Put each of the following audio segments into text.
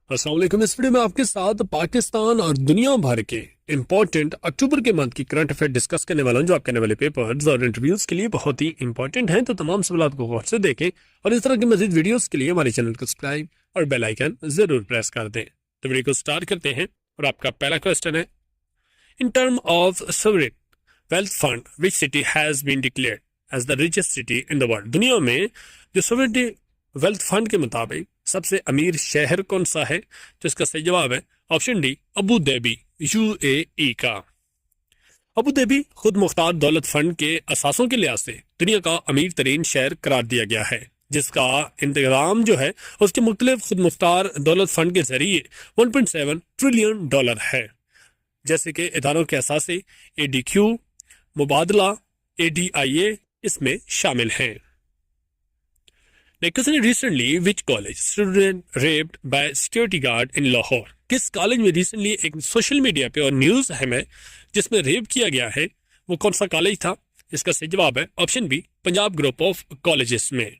अस्सलाम वालेकुम। इस वीडियो में आपके साथ पाकिस्तान और दुनिया भर के इंपॉर्टेंट अक्टूबर के मंथ की करंट अफेयर डिस्कस करने वाला हूं, जो आपके आने वाले पेपर्स और इंटरव्यूज के लिए बहुत ही इंपॉर्टेंट हैं। तो तमाम सवालों को गौर से देखें और इस तरह की मजीद वीडियोस के लिए हमारे चैनल को सब्सक्राइब और बेल आइकन जरूर प्रेस कर दें। तो वीडियो को स्टार्ट करते हैं और आपका पहला क्वेश्चन है, in term of sovereign wealth fund which city has been declared as the richest city in the world. दुनिया में जो सोवरेनिटी वेल्थ फंड के मुताबिक सबसे अमीर शहर कौन सा है? तो इसका सही जवाब है option D, Abu Dhabi, UAE का। अबू धाबी खुद मुख्तार दौलत फंड के असासों के लिहाज से दुनिया का अमीर तरीन शहर करार दिया गया है, जिसका इंतजाम जो है उसके मुख्तलिफ खुद मुख्तार दौलत फंड के जरिए 1.7 ट्रिलियन डॉलर है, जैसे कि इदारों के असासे ADQ, मुबादला, ADIA इसमें शामिल हैं। Recently which college student raped by security guard in Lahore. किस कॉलेज में रिसेंटली एक सोशल मीडिया पे और न्यूज है जिसमें रेप किया गया है, वो कौन सा कॉलेज था? इसका सही जवाब है option B, Punjab group of colleges में।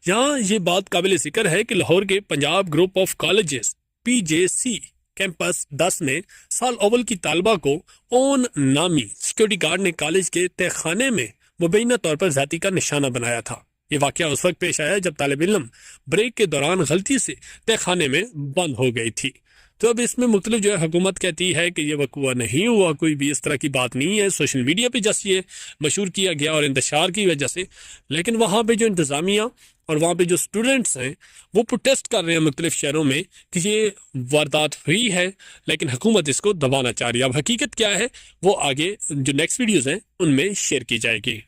यहाँ ये बात काबिल जिक्र है कि लाहौर के Punjab group of colleges PJC campus 10 में साल अव्वल की तालबा को ओन नामी सिक्योरिटी गार्ड ने कॉलेज के तहखाने में मुबैना तौर पर जाति का निशाना बनाया था। ये वाकया उस वक्त पेश आया जब तालिब इल्म ब्रेक के दौरान गलती से तहखाने में बंद हो गई थी। तो अब इसमें मुख्तलिफ जो है हुकूमत कहती है कि ये वकूआ नहीं हुआ, कोई भी इस तरह की बात नहीं है, सोशल मीडिया पे जैसे ये मशहूर किया गया और इंतशार की वजह से। लेकिन वहाँ पे जो इंतज़ामिया और वहाँ पे जो स्टूडेंट्स हैं वो प्रोटेस्ट कर रहे हैं मुख्तलिफ शहरों में कि ये वारदात हुई है, लेकिन हुकूमत इसको दबाना चाह रही है। अब हकीकत क्या है वो आगे जो नेक्स्ट वीडियोज़ हैं उनमें शेयर की जाएगी।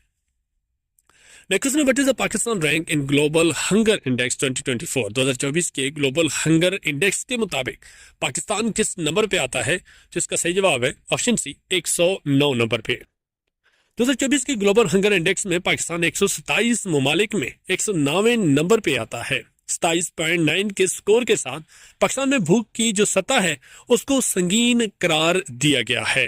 Next, what is the Pakistan rank in global hunger index 2024। 2024 के ग्लोबल हंगर इंडेक्स के मुताबिक पाकिस्तान किस नंबर पे आता है? तो इसका सही जवाब है ऑप्शन सी, 109 नंबर पे। 2024 के ग्लोबल हंगर इंडेक्स में पाकिस्तान 127 ममालिक में 109वें नंबर पे आता है। 27.9 के स्कोर के साथ पाकिस्तान में भूख की जो सतह है उसको संगीन करार दिया गया है।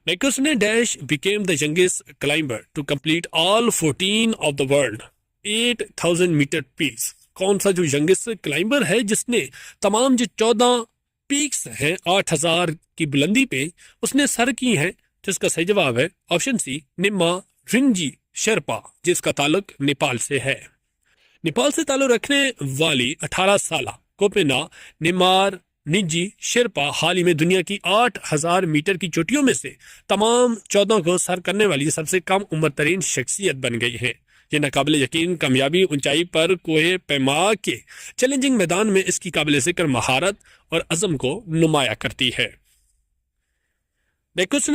Dash became the youngest climber to complete all 14 of the world 8,000 meter peaks. कौन सा जो यंगेस्ट क्लाइंबर है जिसने तमाम जो 14 पीक्स हैं 8,000 की बुलंदी पे उसने सर की हैं? जिसका सही जवाब है ऑप्शन सी, निम्मा रिंजी शेरपा, जिसका ताल्लुक नेपाल से है। नेपाल से ताल्लुक रखने वाली 18 साल कोपेना निमार निजी शेरपा हाल ही में दुनिया की 8,000 मीटर की चोटियों में से तमाम 14 को सर करने वाली सबसे कम उम्र तरीन शख्सियत बन गई है। ये नाकाबिल यकीन कामयाबी ऊंचाई पर कोहे पैमा के चैलेंजिंग मैदान में इसकी काबिल जिक्र महारत और अज़म को नुमाया करती है।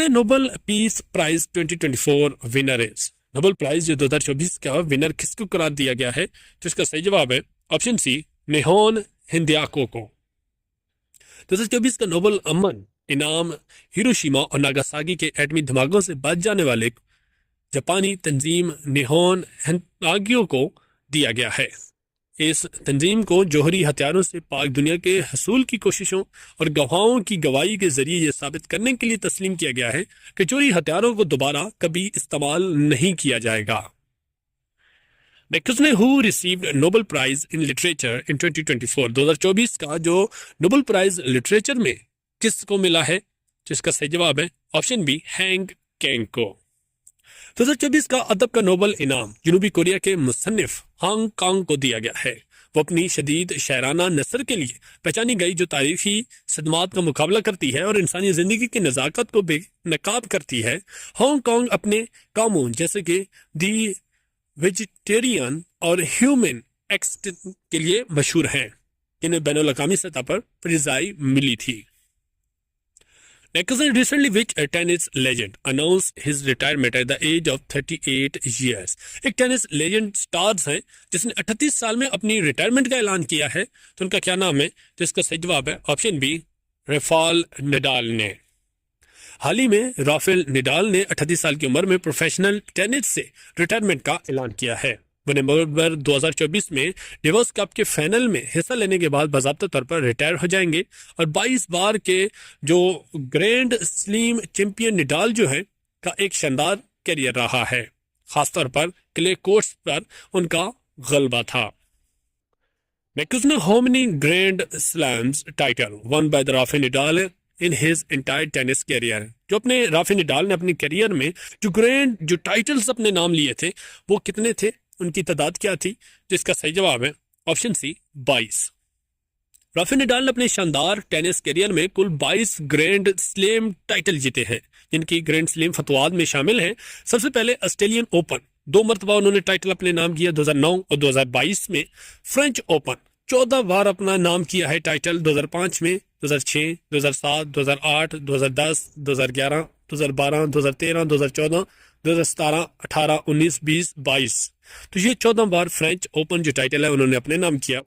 Nobel peace prize 2024 winner is. Nobel prize जो 2024 का विनर किसको करार दिया गया है? तो इसका सही जवाब है ऑप्शन सी, नेहोन हिंदियाको को। 2024 का नोबेल अमन इनाम हिरोशिमा और नागासाकी के एटमी धमाकों से बच जाने वाले जापानी तंजीम निहोन हेंतागियो को दिया गया है। इस तंजीम को जौहरी हथियारों से पाक दुनिया के हसूल की कोशिशों और गवाहों की गवाही के जरिए यह साबित करने के लिए तस्लीम किया गया है कि जौहरी हथियारों को दोबारा कभी इस्तेमाल नहीं किया जाएगा। Who received Nobel prize in literature in 2024। 2024 का जो नोबेल प्राइज लिटरेचर में किसको मिला है? जिसका सही जवाब है ऑप्शन बी, हैंग कैंग को। 2024 का अदब का नोबेल इनाम जनूबी कोरिया के मुसन्निफ हांग कांग को दिया गया है। वो अपनी शदीद शायराना नसर के लिए पहचानी गई जो तारीखी सदमात का मुकाबला करती है और इंसानी जिंदगी की नज़ाकत को बेनकाब करती है। हांग कांग अपने कामों जैसे कि दी वेजिटेरियन और ह्यूमन एक्सटिंक्ट के लिए मशहूर हैं, जिन्हें बैनुल-अक़वामी सतह पर फ़िज़ाई मिली थी। Recently which tennis legend announced his retirement at the age of 38 years। एक टेनिस लेजेंड स्टार्स हैं जिसने 38 साल में अपनी रिटायरमेंट का ऐलान किया है। तो उनका क्या नाम है? तो इसका सही जवाब है ऑप्शन बी, राफेल नडाल ने। हाल ही में राफेल नडाल ने 38 साल की उम्र में प्रोफेशनल टेनिस से रिटायरमेट का ऐलान किया है। वो नवंबर 2024 में डेवोस कप के फाइनल में हिस्सा लेने के बाद बाज़ाब्ता तौर पर रिटायर हो जाएंगे और 22 बार के जो ग्रैंड स्लैम चैंपियन नडाल जो है का एक शानदार करियर रहा है। खासतौर पर क्ले कोर्ट्स पर उनका गलबा था। Next ने how many Grand Slams title won by the Rafael Nadal in his entire tennis career? जो अपने राफेल नडाल ने अपनी करियर में जो टाइटल्स अपने नाम लिए थे वो कितने थे, उनकी तादाद क्या थी? जिसका सही जवाब है ऑप्शन सी 22। राफेल नडाल ने अपने शानदार टेनिस करियर में कुल 22 ग्रैंड स्लैम टाइटल जीते हैं, जिनकी ग्रैंड स्लैम फतवाद में शामिल हैं। सबसे पहले ऑस्ट्रेलियन ओपन 2 मरतबा उन्होंने टाइटल अपने नाम किया 2009 और 2022 में। फ्रेंच ओपन 14 बार अपना नाम किया है टाइटल, 2005 में, 2006, 2007, 2008, 2010, 2011, 2012, 2013, 2014, 2017, 18, 19, 20, 22। तो ये 14 बार फ्रेंच ओपन जो टाइटल है उन्होंने अपने नाम किया।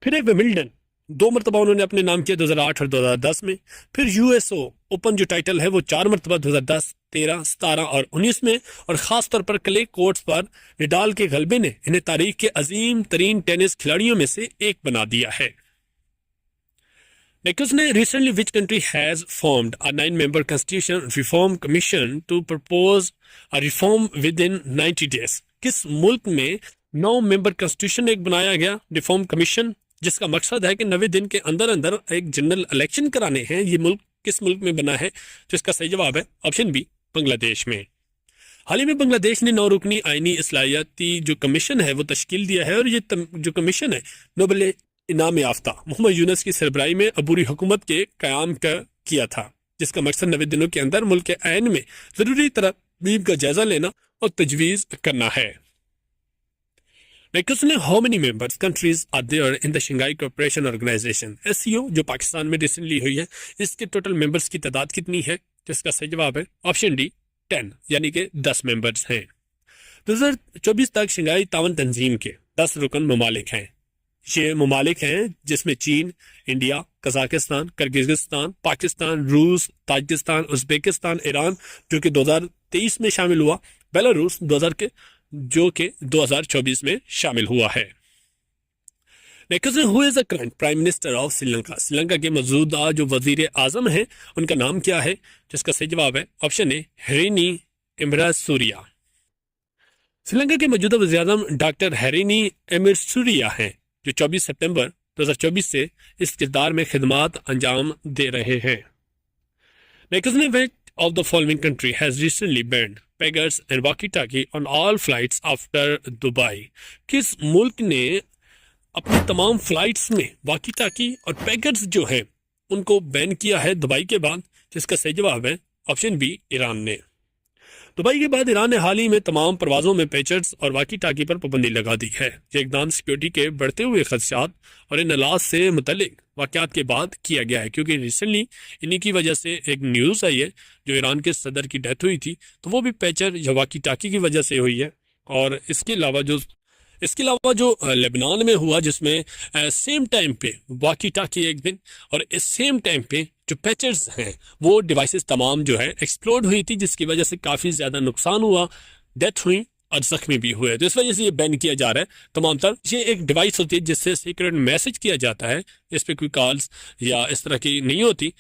फिर है विमिल्टन 2 मरतबा उन्होंने अपने नाम किया 2008 और 2010 में। फिर यूएसओ ओपन जो टाइटल है वो 4 मरतबा 2010, 13, 17 और 19 में। और ख़ास तौर पर क्ले कोर्ट्स पर नडाल के गलबे ने इन्हें तारीख के अजीम तरीन टेनिस खिलाड़ियों में से एक बना दिया है। Next ने recently which country has formed a 9-member constitution reform commission to propose a reform within 90 days? किस मुल्क में 9 मेंबर कॉन्स्टिट्यूशन एक बनाया गया रिफॉर्म कमीशन, जिसका मकसद है कि 90 दिन के अंदर अंदर एक जनरल इलेक्शन कराने हैं। ये मुल्क किस मुल्क में बना है? तो इसका सही जवाब है ऑप्शन बी बांग्लादेश में। हाल ही में बांग्लादेश ने 9 रुकनी आईनी इस्लाहियाती जो कमीशन है वो तश्कील दिया है। और ये जो कमीशन है नोबेल इनाम याफ्ता मोहम्मद यूनुस की सरबराही में अबूरी हुकूमत के क़याम किया था, जिसका मकसद 90 दिनों के अंदर मुल्क के ऐन में ज़रूरी तरमीम का जायजा लेना और तजवीज़ करना है। नेक्स्ट ने how many members countries are there in the Shanghai cooperation organisation SCO जो पाकिस्तान में रिसेंटली हुई है, इसके टोटल मेंबर्स की तादाद कितनी है? जिसका सही जवाब है ऑप्शन डी 10, यानी कि 10 मेंबर्स हैं। 2024 तक शंघाई तावन तंजीम के 10 रुकन ममालिक हैं। ये ममालिक हैं जिसमें चीन, इंडिया, कजाकिस्तान, किर्गिज़स्तान, पाकिस्तान, रूस, ताजिकिस्तान, उज़्बेकिस्तान, ईरान जो कि 2023 में शामिल हुआ, बेलारूस जो कि 2024 में शामिल हुआ है। Next who is the current prime minister of Sri Lanka? Sri Lanka के मौजूदा जो वजीर आजम हैं उनका नाम क्या है? जिसका सही जवाब है ऑप्शन ए हेरिनी एमरासूरिया। श्रीलंका के मौजूदा वज़ीर आज़म डॉक्टर हेरिनी एमरासूरिया हैं, जो 24 सितंबर 2024 से इस किरदार में खिदमात अंजाम दे रहे हैं। नेक्स्ट ने which of the following country has recently banned beggars and walkie-talkie on all flights after Dubai? किस मुल्क ने अपनी तमाम फ्लाइट्स में वाकी टाकी और पैगर्स जो हैं उनको बैन किया है दुबई के बाद? जिसका सही जवाब है ऑप्शन बी ईरान ने। दुबई के बाद ईरान ने हाल ही में तमाम परवाजों में पैचर्स और वाकी टाकी पर पाबंदी लगा दी है। ये इकदाम सिक्योरिटी के बढ़ते हुए खदशात और इन अलाज से मुतल्लिक वाक़यात के बाद किया गया है, क्योंकि रिसेंटली इन्हीं की वजह से एक न्यूज़ आई है जो ईरान के सदर की डेथ हुई थी, तो वो भी पैचर या वाकी टाकी की वजह से हुई है। और इसके अलावा जो लेबनान में हुआ, जिसमें सेम टाइम पे वाकी टाकी एक दिन और इस सेम टाइम पे जो पैचर्स हैं वो डिवाइसेस तमाम जो है एक्सप्लोड हुई थी, जिसकी वजह से काफ़ी ज़्यादा नुकसान हुआ, डेथ हुई और ज़ख्मी भी हुए। तो इस वजह से ये बैन किया जा रहा है तमाम तर। ये एक डिवाइस होती है जिससे सीक्रेट मैसेज किया जाता है, इस पर कोई कॉल्स या इस तरह की नहीं होती,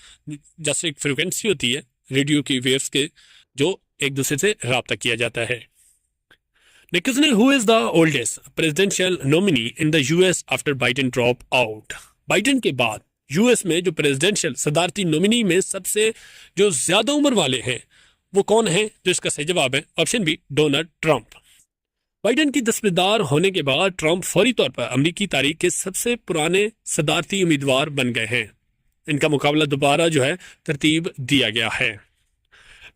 जैसे एक फ्रिक्वेंसी होती है रेडियो की वेव्स के जो एक दूसरे से रब्ता किया जाता है। नेक्स्ट ने who is the oldest presidential nominee in the US after Biden drop out? Biden के बाद यूएस में जो प्रेसिडेंशियल सदारती नॉमिनी में सबसे जो ज्यादा उम्र वाले हैं वो कौन है? तो इसका सही जवाब है option B Donald Trump. Biden की दस्तबरदार होने के बाद ट्रंप फौरी तौर पर अमेरिकी तारीख के सबसे पुराने सदारती उम्मीदवार बन गए हैं। इनका मुकाबला दोबारा जो है तरतीब दिया गया है।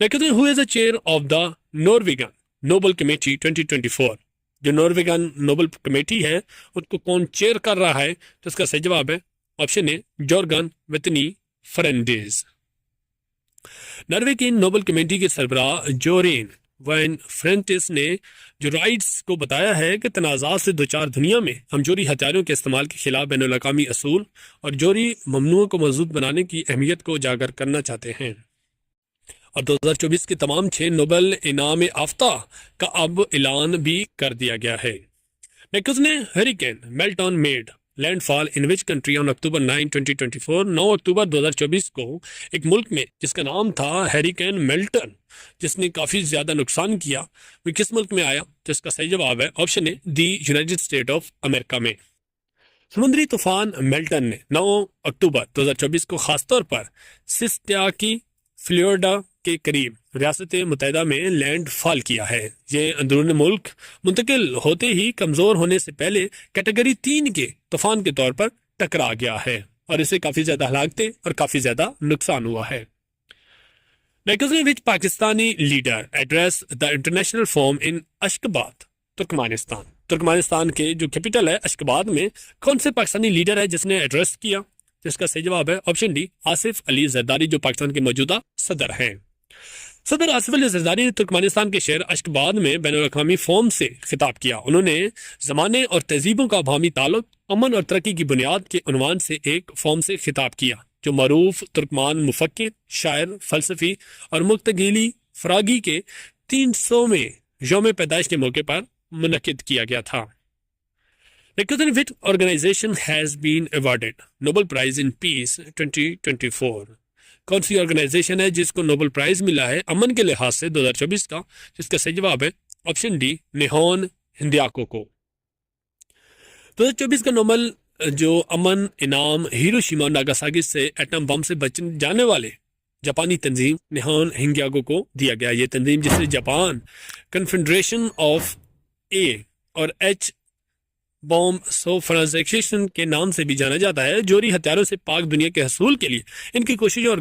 Next who is the chair of the Norwegian Nobel committee 2024? जो नॉर्वेगियन नोबेल कमेटी है उसको कौन चेयर कर रहा है? तो इसका सही जवाब है option A Jorgen Watne Frydnes. Norway की नोबेल कमेटी के सरबराह जोरेन वैन फ्रेंटिस ने जो राइट्स को बताया है कि तनाज़ात से दो चार दुनिया में हम जोरी हथियारों के इस्तेमाल के खिलाफ बैनुल-अक़वामी असूल और जोरी ममनुओं को मजबूत बनाने की अहमियत को उजागर करना चाहते हैं। और 2024 के तमाम 6 नोबेल इनाम याफ्ता का अब ऐलान भी कर दिया गया है। नेक्स्ट ने hurricane Merton made landfall in which country on October 9, 2024? 9 अक्टूबर 2024 को एक मुल्क में जिसका नाम था हरिकेन मेल्टन, जिसने काफ़ी ज़्यादा नुकसान किया, वो किस मुल्क में आया? जिसका सही जवाब है option A the United state of America में। समुद्री तूफान मेल्टन ने 9 अक्टूबर 2024 को खासतौर पर सिस्टियाकी फ्लोरिडा के करीब रियासत मुत्तहिदा में लैंडफॉल किया है। ये अंदरून मुल्क मुंतकिल होते ही कमजोर होने से पहले कैटेगरी 3 के तूफान के तौर पर टकरा गया है और इससे काफी ज्यादा हलाकतें और काफी ज्यादा नुकसान हुआ है। Pakistani leader address the international forum in Ashgabat Turkmenistan. Turkmenistan के जो कैपिटल है अशखबाद में कौन से पाकिस्तानी लीडर है जिसने एड्रेस किया? जिसका सही जवाब है ऑप्शन डी, आसिफ अली जरदारी, जो पाकिस्तान के मौजूदा सदर हैं। सदर आसिफ अली जरदारी ने तुर्कमानिस्तान के शहर अशखबाद में बैनुल-अक़वामी फोरम से खिताब किया। उन्होंने ज़माने और तहजीबों का बाहमी ताल्लुक, अमन और तरक्की की बुनियाद के उन्वान से एक फोरम से खिताब किया जो मरूफ तुर्कमान मुफक्किर, शायर, फलसफी और मुक्तगिली फरागी के 300वें यौम पैदाइश के मौके पर मुनक्किद किया गया था। Which organization has been awarded Nobel Prize in Peace 2024? कौन सी ऑर्गेनाइजेशन है जिसको नोबेल प्राइज मिला है अमन के लिहाज से 2024 का? जिसका सही जवाब है ऑप्शन डी, निहोन हिंदियाको को। 2024 का नोबेल जो अमन इनाम हिरोशिमा नागासाकी से एटम बम से बच जाने वाले जापानी तंजीम निहोन हिंगियाको को दिया गया। ये तंजीम जिसे जापान कन्फेडरेशन ऑफ ए और एच बॉम्ब सोफ्राजेक्शन के नाम से भी जाना जाता है, जोरी हथियारों से पाक दुनिया के हसूल के लिए इनकी कोशिशों और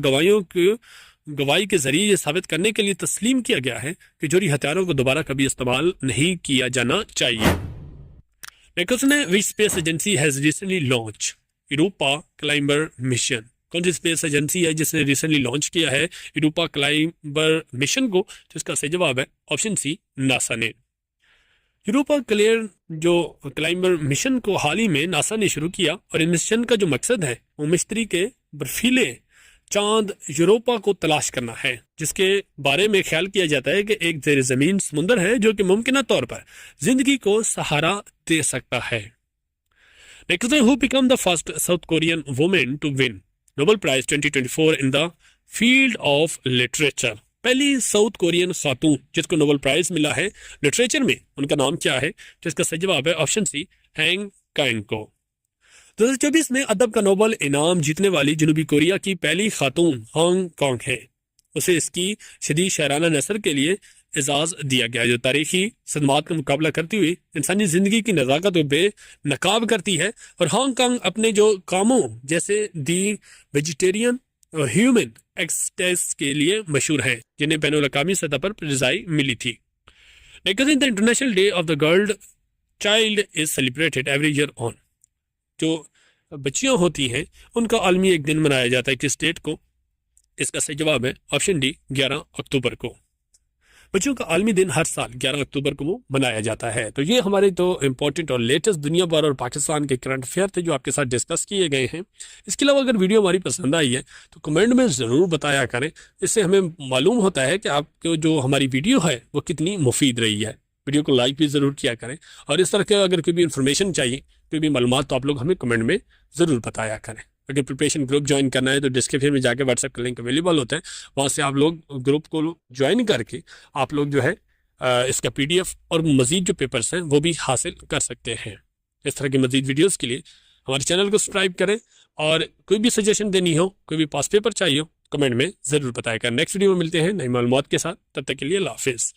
गवाही के जरिए ये साबित करने के लिए तस्लीम किया गया है कि जोरी हथियारों को दोबारा कभी इस्तेमाल नहीं किया जाना चाहिए। Which space agency has recently launch Europa climber mission? कौन सी स्पेस एजेंसी है जिसने रिसेंटली लॉन्च किया है यूरोपा क्लाइंबर मिशन को? जिसका सही जवाब है ऑप्शन सी, नासा ने। यूरोपा क्लाइंबर मिशन को हाल ही में नासा ने शुरू किया और इस मिशन का जो मकसद है वो मिस्त्री के बर्फीले चांद यूरोपा को तलाश करना है, जिसके बारे में ख्याल किया जाता है कि एक ज़ेर ज़मीन समुंदर है जो कि मुमकिन तौर पर जिंदगी को सहारा दे सकता है। Next, who become the first South Korean women to win Nobel prize 2024 in the field of literature? पहली साउथ कोरियन खातून जिसको नोबेल प्राइज मिला है लिटरेचर में, उनका नाम क्या है? जिसका सही जवाब है ऑप्शन सी, हैंग कांग को। 2024 में अदब का नोबेल इनाम जीतने वाली जनूबी कोरिया की पहली खातून हैंग कांग है। उसे इसकी शदीद शायराना नसर के लिए एजाज दिया गया जो तारीखी सदमात का मुकाबला करती हुई इंसानी जिंदगी की नज़ाकत को बेनकाब करती है। और हैंग कांग अपने जो कामों जैसे दी वेजिटेरियन और ह्यूमन एक्सटेस के लिए मशहूर है, जिन्हें बैनुल-अक़वामी सतह पर रज़ाई मिली थी। The international day of the girl child is celebrated every year on? जो बच्चियां होती हैं उनका आलमी एक दिन मनाया जाता है किस डेट को? इसका सही जवाब है ऑप्शन डी, 11 अक्टूबर को। बच्चों का आलमी दिन हर साल 11 अक्टूबर को वो मनाया जाता है। तो ये हमारे तो इम्पोर्टेंट और लेटेस्ट दुनिया भर और पाकिस्तान के करंट अफेयर थे जो आपके साथ डिस्कस किए गए हैं। इसके अलावा अगर वीडियो हमारी पसंद आई है तो कमेंट में ज़रूर बताया करें, इससे हमें मालूम होता है कि आपको जो हमारी वीडियो है वो कितनी मुफीद रही है। वीडियो को लाइक भी ज़रूर किया करें और इस तरह के अगर कोई भी इन्फॉर्मेशन चाहिए, कोई भी मालूमात, तो आप लोग हमें कमेंट में ज़रूर बताया करें। अगर प्रिपरेशन ग्रुप ज्वाइन करना है तो डिस्क्रिप्शन में जाके व्हाट्सएप का लिंक अवेलेबल होता है, वहाँ से आप लोग ग्रुप को ज्वाइन करके आप लोग जो है इसका PDF और मज़ीद जो पेपर्स हैं वो भी हासिल कर सकते हैं। इस तरह की मज़ीद वीडियोस के लिए हमारे चैनल को सब्सक्राइब करें और कोई भी सजेशन देनी हो, कोई भी पास पेपर चाहिए हो, कमेंट में ज़रूर बताया करें। नेक्स्ट वीडियो में मिलते हैं नई मालूमात के साथ, तब तक के लिए अल्लाह हाफिज़।